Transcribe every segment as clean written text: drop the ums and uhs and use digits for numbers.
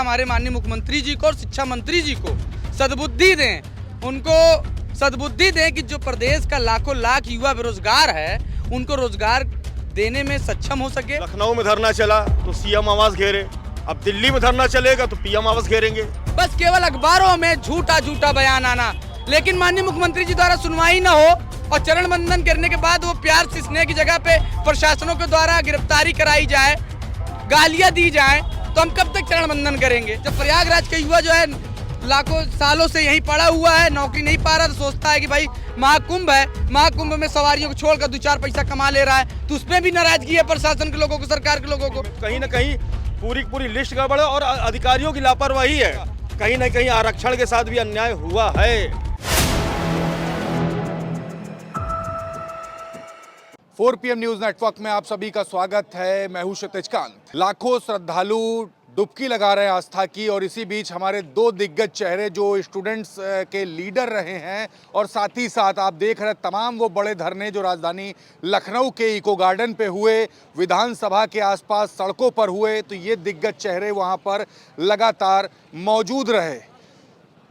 हमारे माननीय मुख्यमंत्री जी को और शिक्षा मंत्री जी को सद्बुद्धि दें, उनको सद्बुद्धि दें कि जो प्रदेश का लाखों लाख युवा बेरोजगार है उनको रोजगार देने में सक्षम हो सके। लखनऊ में धरना चला तो सीएम आवास घेरे, अब दिल्ली में धरना चलेगा तो पीएम आवास घेरेंगे। बस केवल अखबारों में झूठा झूठा बयान आना, लेकिन माननीय मुख्यमंत्री जी द्वारा सुनवाई न हो और चरण बंदन करने के बाद वो प्यार से स्नेह की जगह पे प्रशासनों के द्वारा गिरफ्तारी कराई जाए, गालियां दी जाए, तो हम कब तक चरण बंदन करेंगे? जब प्रयागराज का युवा जो है लाखों सालों से यहीं पड़ा हुआ है, नौकरी नहीं पा रहा, तो सोचता है कि भाई महाकुंभ है, महाकुंभ में सवारियों को छोड़कर 2-4 पैसा कमा ले रहा है, तो उसमें भी नाराजगी है प्रशासन के लोगों को, सरकार के लोगों को। कहीं ना कहीं पूरी लिस्ट गड़बड़ है और अधिकारियों की लापरवाही है। कहीं ना कहीं आरक्षण के साथ भी अन्याय हुआ है। 4 PM न्यूज नेटवर्क में आप सभी का स्वागत है। मैं हूं क्षितिज कांत। लाखों श्रद्धालु डुबकी लगा रहे हैं आस्था की, और इसी बीच हमारे 2 दिग्गज चेहरे जो स्टूडेंट्स के लीडर रहे हैं और साथ ही साथ आप देख रहे हैं तमाम वो बड़े धरने जो राजधानी लखनऊ के इको गार्डन पे हुए, विधानसभा के आसपास सड़कों पर हुए, तो ये दिग्गज चेहरे वहाँ पर लगातार मौजूद रहे।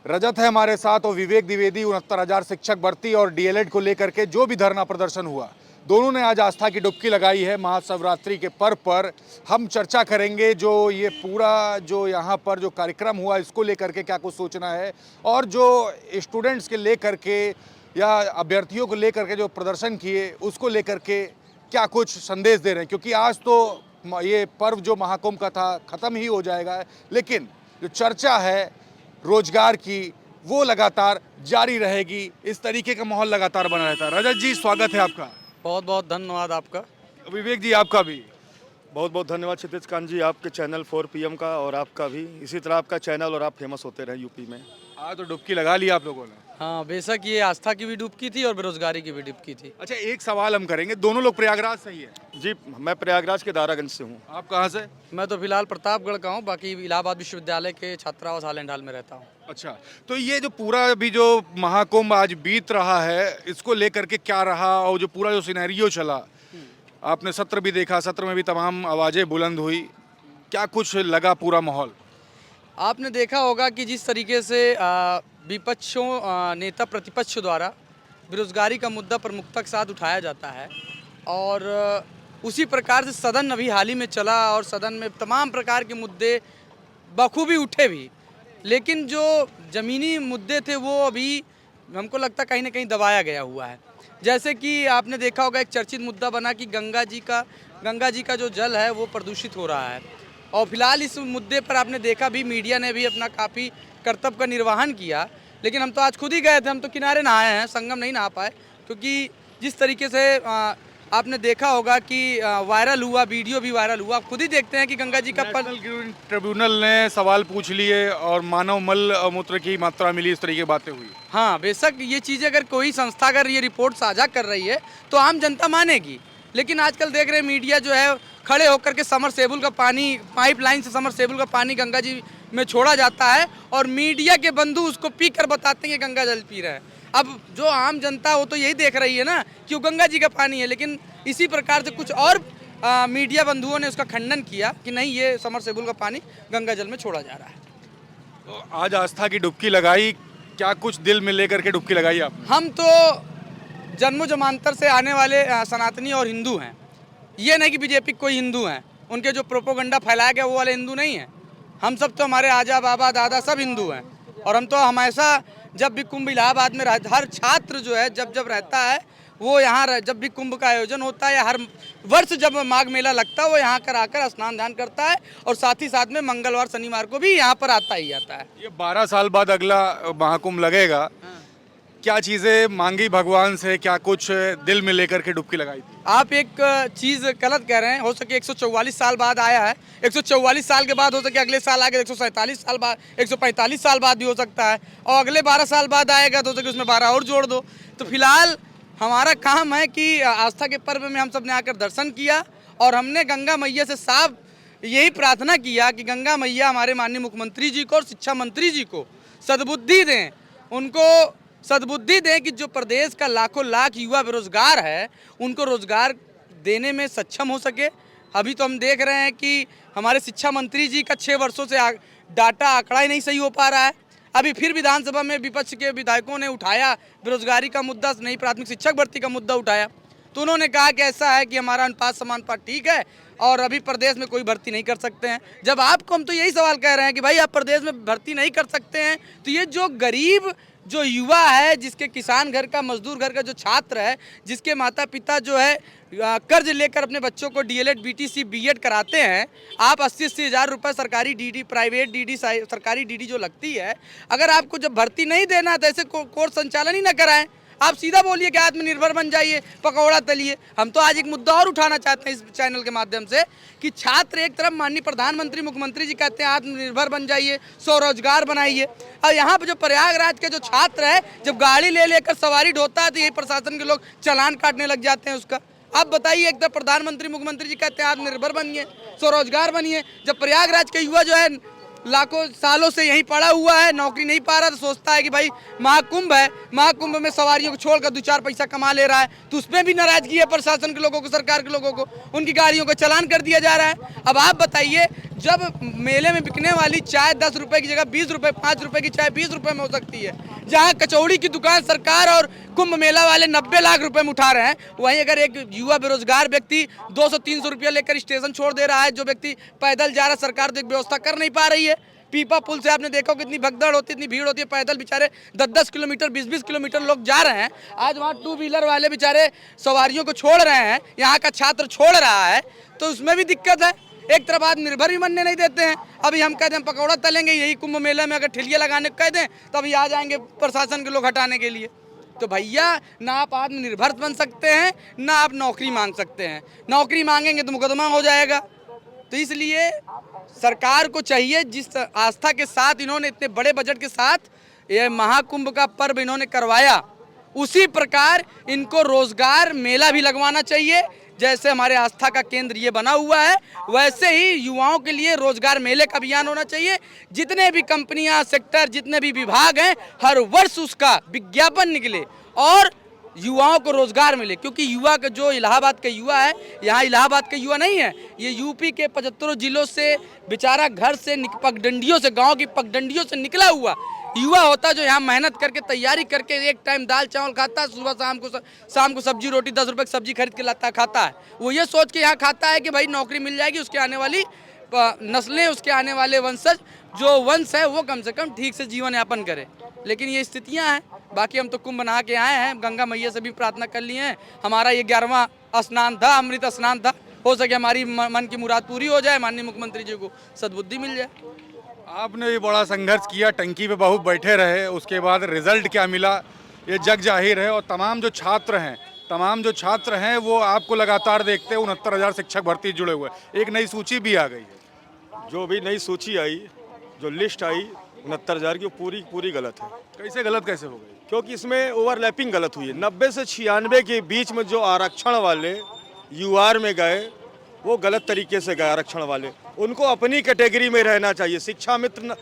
रजत है हमारे साथ और विवेक द्विवेदी 69,000 शिक्षक भर्ती और डीएलएड को लेकर के जो भी धरना प्रदर्शन हुआ, दोनों ने आज आस्था की डुबकी लगाई है महाशिवरात्रि के पर्व पर। हम चर्चा करेंगे जो ये पूरा जो यहाँ पर जो कार्यक्रम हुआ इसको लेकर के क्या कुछ सोचना है, और जो स्टूडेंट्स के लेकर के या अभ्यर्थियों को लेकर के जो प्रदर्शन किए उसको लेकर के क्या कुछ संदेश दे रहे हैं, क्योंकि आज तो ये पर्व जो महाकुंभ का था ख़त्म ही हो जाएगा, लेकिन जो चर्चा है रोजगार की वो लगातार जारी रहेगी। इस तरीके का माहौल लगातार बना रहता है। रजत जी, स्वागत है आपका। बहुत बहुत धन्यवाद आपका। विवेक जी, आपका भी बहुत बहुत धन्यवाद क्षितिज कांत जी, आपके चैनल 4 PM का और आपका भी। इसी तरह आपका चैनल और आप फेमस होते रहे यूपी में। आज तो डुबकी लगा लिया आप लोगों ने। हाँ, बेशक ये आस्था की भी डुबकी थी और बेरोजगारी की भी डुबकी थी। अच्छा, एक सवाल हम करेंगे, दोनों लोग प्रयागराज से ही है? जी, मैं प्रयागराज के दारागंज से हूँ। आप कहाँ से? मैं तो फिलहाल प्रतापगढ़ का हूँ, बाकी इलाहाबाद विश्वविद्यालय के छात्रावास हाल में रहता हूँ। अच्छा, तो ये जो पूरा अभी जो महाकुंभ आज बीत रहा है इसको लेकर के क्या रहा, और जो पूरा जो सिनेरियो चला, आपने सत्र भी देखा, सत्र में भी तमाम आवाज़ें बुलंद हुई, क्या कुछ लगा पूरा माहौल? आपने देखा होगा कि जिस तरीके से विपक्षों नेता प्रतिपक्ष द्वारा बेरोजगारी का मुद्दा प्रमुखता के साथ उठाया जाता है, और उसी प्रकार से सदन अभी हाल ही में चला और सदन में तमाम प्रकार के मुद्दे बखूबी उठे भी, लेकिन जो ज़मीनी मुद्दे थे वो अभी हमको लगता कहीं ना कहीं दबाया गया हुआ है। जैसे कि आपने देखा होगा एक चर्चित मुद्दा बना कि गंगा जी का जो जल है वो प्रदूषित हो रहा है, और फिलहाल इस मुद्दे पर आपने देखा भी मीडिया ने भी अपना काफ़ी कर्तव्य का निर्वहन किया, लेकिन हम तो आज खुद ही गए थे, हम तो किनारे नहाए हैं, संगम नहीं नहा पाए, क्योंकि जिस तरीके से आपने देखा होगा कि वायरल हुआ, वीडियो भी वायरल हुआ, आप खुद ही देखते हैं कि गंगा जी का नेशनल ट्रिब्यूनल ने सवाल पूछ लिए और मानव मल मूत्र की मात्रा मिली, इस तरीके की बातें हुई। हाँ, बेशक ये चीज़ अगर कोई संस्था अगर ये रिपोर्ट साझा कर रही है तो आम जनता मानेगी, लेकिन आजकल देख रहे हैं मीडिया जो है खड़े होकर के समरसेबुल का पानी, पाइपलाइन से समरसेबुल का पानी गंगा जी में छोड़ा जाता है, और मीडिया के बंधु उसको पी कर बताते हैं कि गंगा जल पी रहे हैं। अब जो आम जनता वो तो यही देख रही है ना कि वो गंगा जी का पानी है, लेकिन इसी प्रकार से कुछ और मीडिया बंधुओं ने उसका खंडन किया कि नहीं, ये समरसेबुल का पानी गंगा जल में छोड़ा जा रहा है। तो आज आस्था की डुबकी लगाई, क्या कुछ दिल में लेकर के डुबकी लगाई आपने? हम तो जन्मों जमांतर से आने वाले सनातनी और हिंदू हैं, ये नहीं कि बीजेपी कोई हिंदू हैं, उनके जो प्रोपोगंडा फैलाया गया वो वाले हिंदू नहीं हैं। हम सब तो, हमारे आजा बाबा दादा सब हिंदू हैं, और हम तो हमेशा जब भी कुंभ इलाहाबाद में हर छात्र जो है जब रहता है वो यहाँ, जब भी कुंभ का आयोजन होता है या हर वर्ष जब माघ मेला लगता है वो यहाँ कर आकर स्नान ध्यान करता है, और साथ ही साथ में मंगलवार शनिवार को भी यहाँ पर आता ही आता है। ये 12 साल बाद अगला महाकुंभ लगेगा। हाँ। क्या चीज़ें मांगी भगवान से, क्या कुछ दिल में लेकर के डुबकी लगाई थी? आप एक चीज़ गलत कह रहे हैं। हो सके 144 साल बाद आया है, 144 साल के बाद हो सके अगले साल आएगा, 147 साल बाद, 145 साल बाद भी हो सकता है, और अगले 12 साल बाद आएगा तो हो सके उसमें 12 और जोड़ दो। तो फिलहाल हमारा काम है कि आस्था के पर्व में हम सब ने आकर दर्शन किया, और हमने गंगा मैया से साफ यही प्रार्थना किया कि गंगा मैया हमारे माननीय मुख्यमंत्री जी को और शिक्षा मंत्री जी को सद्बुद्धि दें, उनको सद्बुद्धि दें कि जो प्रदेश का लाखों लाख युवा बेरोजगार है उनको रोजगार देने में सक्षम हो सके। अभी तो हम देख रहे हैं कि हमारे शिक्षा मंत्री जी का 6 वर्षों से डाटा आंकड़ा ही नहीं सही हो पा रहा है। अभी फिर विधानसभा में विपक्ष के विधायकों ने उठाया बेरोजगारी का मुद्दा, नई प्राथमिक शिक्षक भर्ती का मुद्दा उठाया, तो उन्होंने कहा कि ऐसा है कि हमारा अनुपात समानुपात ठीक है और अभी प्रदेश में कोई भर्ती नहीं कर सकते हैं। जब आपको हम तो यही सवाल कह रहे हैं कि भाई आप प्रदेश में भर्ती नहीं कर सकते हैं, तो ये जो गरीब जो युवा है, जिसके किसान घर का, मजदूर घर का जो छात्र है, जिसके माता पिता जो है कर्ज लेकर अपने बच्चों को डीएलएड, बीटीसी, बीएड कराते हैं, आप 80-80 हज़ार रुपये सरकारी डीडी, प्राइवेट डीडी, सरकारी डीडी जो लगती है, अगर आपको जब भर्ती नहीं देना तो ऐसे कोर्स संचालन ही ना कराएं। आप सीधा बोलिए कि आत्मनिर्भर बन जाइए, पकौड़ा तलिए। हम तो आज एक मुद्दा और उठाना चाहते हैं इस चैनल के माध्यम से कि छात्र एक तरफ माननीय प्रधानमंत्री, मुख्यमंत्री जी कहते हैं आत्मनिर्भर बन जाइए, स्वरोजगार बनाइए, और यहाँ पे जो प्रयागराज के जो छात्र है, जब गाड़ी ले लेकर सवारी ढोता है तो यही प्रशासन के लोग चालान काटने लग जाते हैं उसका। आप बताइए, एक तरफ प्रधानमंत्री, मुख्यमंत्री जी कहते हैं आत्मनिर्भर बनिए, स्वरोजगार बनिए, जब प्रयागराज के युवा जो है लाखों सालों से यहीं पड़ा हुआ है, नौकरी नहीं पा रहा, तो सोचता है कि भाई महाकुंभ है, महाकुंभ में सवारियों को छोड़कर 2-4 पैसा कमा ले रहा है, तो उसमें भी नाराजगी है प्रशासन के लोगों को, सरकार के लोगों को, उनकी गाड़ियों का चालान कर दिया जा रहा है। अब आप बताइए, जब मेले में बिकने वाली चाय 10 रुपए की जगह 20 रुपए, 5 रुपए की चाय 20 रुपए में हो सकती है, जहाँ कचौड़ी की दुकान सरकार और कुंभ मेला वाले 90 लाख रुपए में उठा रहे हैं, वहीं अगर एक युवा बेरोजगार व्यक्ति 200-300 रुपया लेकर स्टेशन छोड़ दे रहा है, जो व्यक्ति पैदल जा रहा है, सरकार तो एक व्यवस्था कर नहीं पा रही है। पीपा पुल से आपने देखा कितनी भगदड़ होती है, इतनी भीड़ होती है, पैदल बेचारे 10-10 किलोमीटर, 20-20 किलोमीटर लोग जा रहे हैं। आज वहाँ 2 व्हीलर वाले बेचारे सवारियों को छोड़ रहे हैं, यहाँ का छात्र छोड़ रहा है, तो उसमें भी दिक्कत है। एक तरफ आत्मनिर्भर भी बनने नहीं देते हैं। अभी हम कहते हैं पकौड़ा तलेंगे, यही कुंभ मेला में अगर ठेलिया लगाने को कह दें तो अभी आ जाएंगे प्रशासन के लोग हटाने के लिए। तो भैया, ना आप आत्मनिर्भर बन सकते हैं, ना आप नौकरी मांग सकते हैं। नौकरी मांगेंगे तो मुकदमा हो जाएगा। तो इसलिए सरकार को चाहिए, जिस आस्था के साथ इन्होंने इतने बड़े बजट के साथ ये महाकुंभ का पर्व इन्होंने करवाया, उसी प्रकार इनको रोजगार मेला भी लगवाना चाहिए। जैसे हमारे आस्था का केंद्र ये बना हुआ है, वैसे ही युवाओं के लिए रोजगार मेले का अभियान होना चाहिए। जितने भी कंपनियां, सेक्टर, जितने भी विभाग हैं, हर वर्ष उसका विज्ञापन निकले और युवाओं को रोजगार मिले, क्योंकि युवा का जो इलाहाबाद का युवा है, यहाँ इलाहाबाद का युवा नहीं है, ये यूपी के 75 जिलों से बेचारा घर से पगडंडियों से, गांव की पगडंडियों से निकला हुआ युवा होता, जो यहाँ मेहनत करके, तैयारी करके एक टाइम दाल चावल खाता है, सुबह शाम को सब्जी रोटी 10 रुपए की सब्जी खरीद के लाता खाता है। वो ये सोच के यहाँ खाता है कि भाई नौकरी मिल जाएगी, उसके आने वाली नस्लें, उसके आने वाले वंशज, जो वंश है वो कम से कम ठीक से जीवन यापन करे। लेकिन ये स्थितियाँ हैं। बाकी हम तो कुंभ बना के आए हैं, गंगा मैया से भी प्रार्थना कर लिए हैं। हमारा ये 11वां स्नान था, अमृत स्नान था। हो सके हमारी मन की मुराद पूरी हो जाए, माननीय मुख्यमंत्री जी को सद्बुद्धि मिल जाए। आपने भी बड़ा संघर्ष किया, टंकी पे बहुत बैठे रहे, उसके बाद रिजल्ट क्या मिला ये जग जाहिर है। और तमाम जो छात्र हैं वो आपको लगातार देखते हैं। 69,000 शिक्षक भर्ती जुड़े हुए, एक नई सूची भी आ गई है। जो भी नई सूची आई, जो लिस्ट आई 69,000 की, पूरी गलत है। कैसे गलत कैसे हो गई? क्योंकि इसमें ओवरलैपिंग गलत हुई है। 90 से 96 के बीच में जो आरक्षण वाले यूआर में गए, वो गलत तरीके से गए। आरक्षण वाले उनको अपनी कैटेगरी में रहना चाहिए। शिक्षा मित्र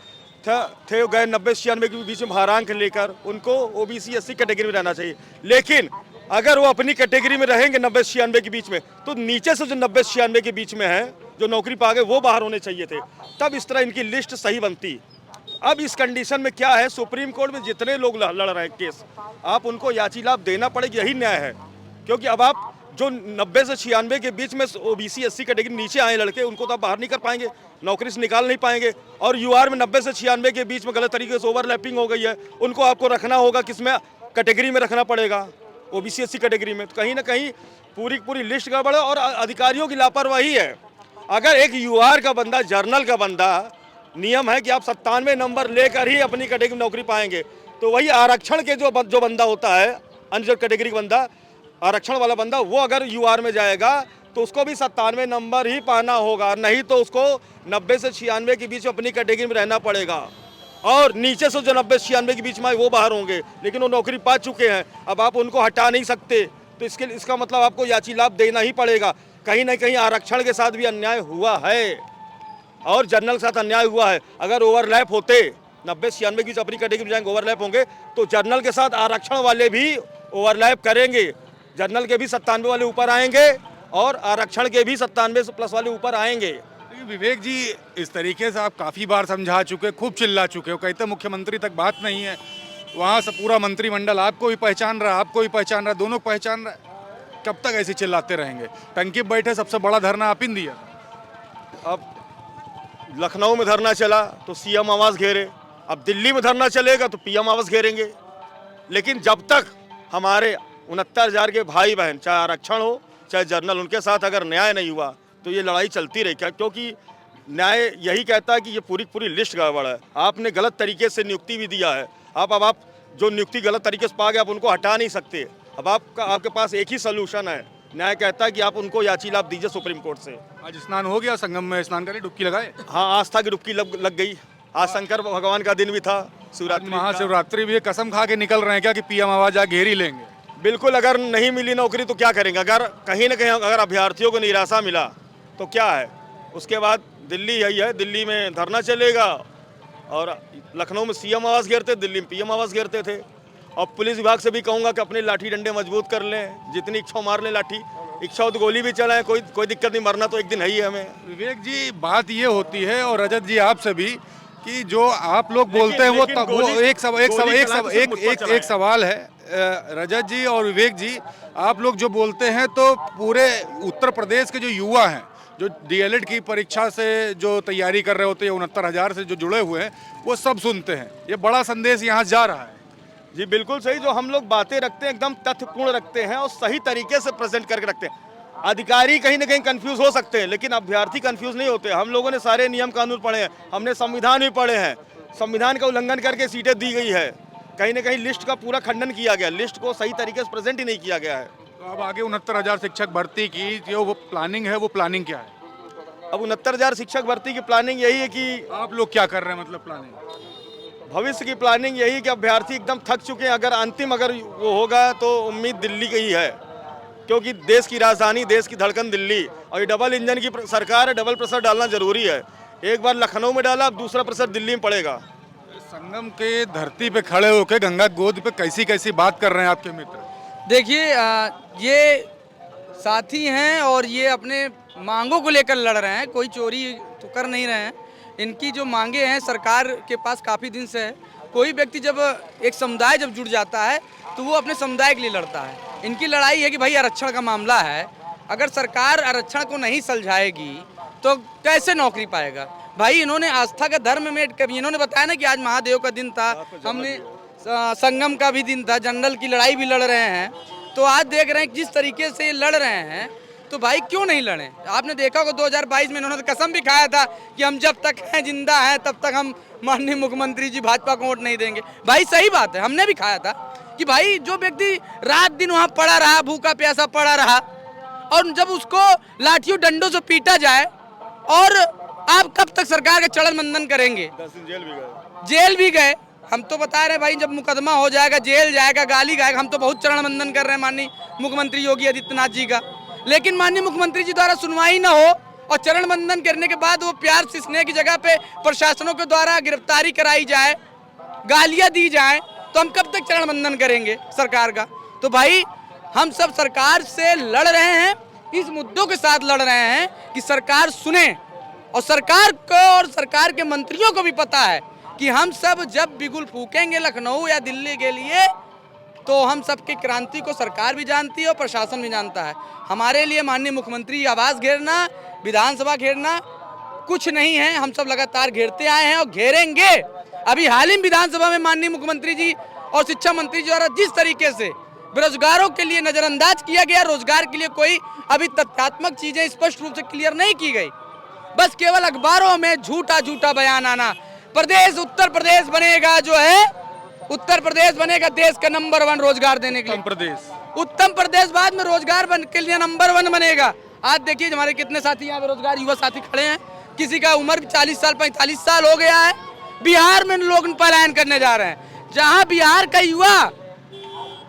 थे गए 90-96 के बीच में भारांक लेकर, उनको ओबीसी एससी कैटेगरी में रहना चाहिए। लेकिन अगर वो अपनी कैटेगरी में रहेंगे 90-96 के बीच में, तो नीचे से जो 90-96 के बीच में है, जो नौकरी पा गए, वो बाहर होने चाहिए थे। तब इस तरह इनकी लिस्ट सही बनती। अब इस कंडीशन में क्या है, सुप्रीम कोर्ट में जितने लोग लड़ रहे हैं केस, आप उनको याची लाभ देना पड़ेगा, यही न्याय है। क्योंकि अब आप जो 90 से 96 के बीच में ओबीसी एससी कैटेगरी नीचे आए लड़के, उनको तो आप बाहर नहीं कर पाएंगे, नौकरी से निकाल नहीं पाएंगे। और यूआर में 90 से 96 के बीच में गलत तरीके से ओवरलैपिंग हो गई है, उनको आपको रखना होगा, किसमें कैटेगरी में रखना पड़ेगा, ओबीसी एससी कैटेगरी में। तो कहीं ना कहीं पूरी लिस्ट गड़बड़ है और अधिकारियों की लापरवाही है। अगर एक यूआर का बंदा, जर्नल का बंदा, नियम है कि आप 97 नंबर लेकर ही अपनी कैटेगरी में नौकरी पाएंगे, तो वही आरक्षण के जो बंदा होता है, अन्य कैटेगरी का बंदा, आरक्षण वाला बंदा, वो अगर यूआर में जाएगा तो उसको भी 97 नंबर ही पाना होगा, नहीं तो उसको 90 से 96 के बीच अपनी कैटेगरी में रहना पड़ेगा। और नीचे से जो 90 से 96 के बीच में वो बाहर होंगे, लेकिन वो नौकरी पा चुके हैं, अब आप उनको हटा नहीं सकते। तो इसका मतलब आपको याची लाभ देना ही पड़ेगा। कहीं ना कहीं आरक्षण के साथ भी अन्याय हुआ है और जनरल के साथ अन्याय हुआ है। अगर ओवरलैप होते, 90 से 96 की अपनी कैटेगरी में जाएंगे, ओवरलैप होंगे, तो जनरल के साथ आरक्षण वाले भी ओवरलैप करेंगे। जनरल के भी 97 वाले ऊपर आएंगे और आरक्षण के भी 97 प्लस वाले ऊपर आएंगे। विवेक जी, इस तरीके से आप काफ़ी बार समझा चुके, खूब चिल्ला चुके हो, कहते मुख्यमंत्री तक बात नहीं है, वहाँ से पूरा मंत्रिमंडल आपको भी पहचान रहा है, आपको भी पहचान रहा है, दोनों को पहचान रहा है, कब तक ऐसे चिल्लाते रहेंगे? टंकी पे बैठे सबसे बड़ा धरना आप ही ने दिया। अब लखनऊ में धरना चला तो सीएम आवास घेरे, अब दिल्ली में धरना चलेगा तो पीएम आवास घेरेंगे। लेकिन जब तक हमारे 69,000 के भाई बहन, चाहे आरक्षण हो चाहे जर्नल, उनके साथ अगर न्याय नहीं हुआ तो ये लड़ाई चलती रही। क्या? क्योंकि न्याय यही कहता है कि ये पूरी लिस्ट गड़बड़ है, आपने गलत तरीके से नियुक्ति भी दिया है। अब आप जो नियुक्ति गलत तरीके से पा गए, आप उनको हटा नहीं सकते। अब आपके पास एक ही सोल्यूशन है, न्याय कहता है कि आप उनको याची लाभ दीजिए सुप्रीम कोर्ट से। आज स्नान हो गया, संगम में स्नान करें, डुबकी लगाए? हाँ, आस्था की डुबकी लग गई। आज शंकर भगवान का दिन भी था, शिवरात्रि, महाशिवरात्रि भी है, कसम खा के निकल रहे हैं क्या कि पीएम आवाज आ घेर ही लेंगे? बिल्कुल। अगर नहीं मिली नौकरी तो क्या करेंगे? अगर कहीं ना कहीं अगर अभ्यर्थियों को निराशा मिला तो क्या है? उसके बाद दिल्ली यही है, दिल्ली में धरना चलेगा। और लखनऊ में सीएम आवास घेरते, दिल्ली में पीएम आवास घेरते थे। और पुलिस विभाग से भी कहूँगा कि अपने लाठी डंडे मजबूत कर लें, जितनी इच्छा मार लें लाठी, इच्छा हो तो गोली भी चलाएं, कोई दिक्कत नहीं, मरना तो एक दिन है ही हमें। विवेक जी, बात ये होती है, और रजत जी आपसे भी, कि जो आप लोग बोलते हैं वो एक सवाल है रजत जी और विवेक जी, आप लोग जो बोलते हैं तो पूरे उत्तर प्रदेश के जो युवा हैं, जो डीएलएड की परीक्षा से जो तैयारी कर रहे होते हैं, 69,000 से जो जुड़े हुए हैं, वो सब सुनते हैं। ये बड़ा संदेश यहाँ जा रहा है। जी बिल्कुल सही। जो हम लोग बातें रखते हैं एकदम तथ्यपूर्ण रखते हैं और सही तरीके से प्रेजेंट करके रखते हैं। अधिकारी कहीं ना कहीं कंफ्यूज हो सकते हैं, लेकिन अभ्यर्थी कंफ्यूज नहीं होते। हम लोगों ने सारे नियम कानून पढ़े हैं, हमने संविधान भी पढ़े हैं। संविधान का उल्लंघन करके सीटें दी गई है, कहीं ना कहीं लिस्ट का पूरा खंडन किया गया, लिस्ट को सही तरीके से प्रेजेंट ही नहीं किया गया है। तो अब आगे 69,000 शिक्षक भर्ती की जो वो प्लानिंग है, वो प्लानिंग क्या है? अब 69,000 शिक्षक भर्ती की प्लानिंग यही है कि आप लोग क्या कर रहे हैं, मतलब प्लानिंग? भविष्य की प्लानिंग यही कि अभ्यर्थी एकदम थक चुके हैं। अगर अंतिम वो होगा तो उम्मीद दिल्ली की ही है, क्योंकि देश की राजधानी, देश की धड़कन दिल्ली, और ये डबल इंजन की सरकार है, डबल प्रेशर डालना जरूरी है। एक बार लखनऊ में डाला, अब दूसरा प्रेशर दिल्ली में पड़ेगा। संगम के धरती पे खड़े होकर गंगा गोद पे कैसी कैसी बात कर रहे हैं आपके मित्र? देखिए, ये साथी हैं और ये अपने मांगों को लेकर लड़ रहे हैं, कोई चोरी तो कर नहीं रहे हैं। इनकी जो मांगे हैं सरकार के पास काफ़ी दिन से है। कोई व्यक्ति जब एक समुदाय जब जुड़ जाता है तो वो अपने समुदाय के लिए लड़ता है। इनकी लड़ाई है कि भाई आरक्षण का मामला है, अगर सरकार आरक्षण को नहीं सुलझाएगी तो कैसे नौकरी पाएगा? भाई इन्होंने आस्था का धर्म में, कभी इन्होंने बताया ना कि आज महादेव का दिन था, हमने संगम का भी दिन था, जनरल की लड़ाई भी लड़ रहे हैं। तो आज देख रहे हैं जिस तरीके से ये लड़ रहे हैं, तो भाई क्यों नहीं लड़े? आपने देखा होगा 2022 में इन्होंने कसम भी खाया था कि हम जब तक हैं जिंदा हैं तब तक हम माननीय मुख्यमंत्री जी भाजपा को वोट नहीं देंगे। भाई सही बात है, हमने भी खाया था कि भाई जो व्यक्ति रात दिन वहाँ पड़ा रहा, भूखा प्यासा पड़ा रहा, और जब उसको लाठियों डंडों से पीटा जाए, और आप कब तक सरकार का चरण मंदन करेंगे? 10 दिन जेल भी गए। हम तो बता रहे हैं भाई, जब मुकदमा हो जाएगा, जेल जाएगा, गाली गाएगा। हम तो बहुत चरण मंदन कर रहे हैं माननीय मुख्यमंत्री योगी आदित्यनाथ जी का, लेकिन माननीय मुख्यमंत्री जी द्वारा सुनवाई ना हो और चरण बंदन करने के बाद वो प्यार से स्नेह की जगह पे प्रशासनों के द्वारा गिरफ्तारी कराई जाए, गालियां दी जाए, तो हम कब तक चरण बंदन करेंगे सरकार का? तो भाई हम सब सरकार से लड़ रहे हैं, इस मुद्दों के साथ लड़ रहे हैं कि सरकार सुने, और सरकार को और सरकार के मंत्रियों को भी पता है कि हम सब जब बिगुल फूकेंगे लखनऊ या दिल्ली के लिए, तो हम सबकी क्रांति को सरकार भी जानती है और प्रशासन भी जानता है। हमारे लिए माननीय मुख्यमंत्री आवास घेरना, विधानसभा घेरना कुछ नहीं है। हम सब लगातार घेरते आए हैं और घेरेंगे। अभी हाल ही विधानसभा में माननीय मुख्यमंत्री जी और शिक्षा मंत्री जी द्वारा जिस तरीके से बेरोजगारों के लिए नजरअंदाज किया गया, रोजगार के लिए कोई अभी तथ्यात्मक चीजें स्पष्ट रूप से क्लियर नहीं की गई, बस केवल अखबारों में झूठा झूठा बयान आना। प्रदेश उत्तर प्रदेश बनेगा, जो है उत्तर प्रदेश बनेगा देश का नंबर 1 रोजगार देने के लिए। उत्तर प्रदेश बाद में रोजगार के लिए नंबर 1 बनेगा। आज देखिए हमारे कितने साथी यहाँ बेरोजगार युवा साथी खड़े हैं, किसी का उम्र 40 साल 45 साल हो गया है। बिहार में लोग पलायन करने जा रहे हैं। जहाँ बिहार का युवा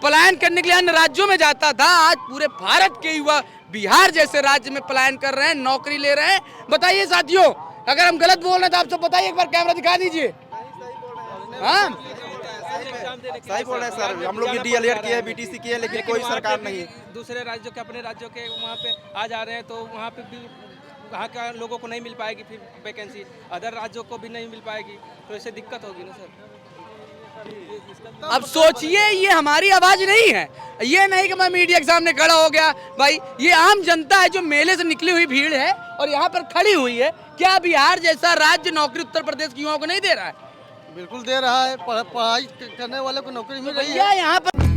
पलायन करने के लिए अन्य राज्यों में जाता था, आज पूरे भारत के युवा बिहार जैसे राज्य में पलायन कर रहे हैं, नौकरी ले रहे हैं। बताइए साथियों, अगर हम गलत बोल रहे हैं तो आप सब बताइए, एक बार कैमरा दिखा दीजिए। हाँ सही बोल रहे हैं सर, हम लोग भी डीएलएड किए, बीटीसी किए, लेकिन कोई सरकार नहीं। दूसरे राज्यों के, अपने राज्यों के वहाँ पे आ जा रहे हैं, तो वहाँ पे भी यहाँ का लोगों को नहीं मिल पाएगी फिर वैकेंसी, अदर राज्यों को भी नहीं मिल पाएगी, तो इससे दिक्कत होगी ना सर। अब सोचिए, ये हमारी आवाज नहीं है, ये नहीं कि मैं मीडिया के सामने खड़ा हो गया भाई, ये आम जनता है जो मेले से निकली हुई भीड़ है और यहाँ पर खड़ी हुई है। क्या बिहार जैसा राज्य नौकरी उत्तर प्रदेश के युवाओं को नहीं दे रहा है? बिल्कुल दे रहा है, पढ़ाई करने वाले को नौकरी मिल रही है। क्या यहाँ पर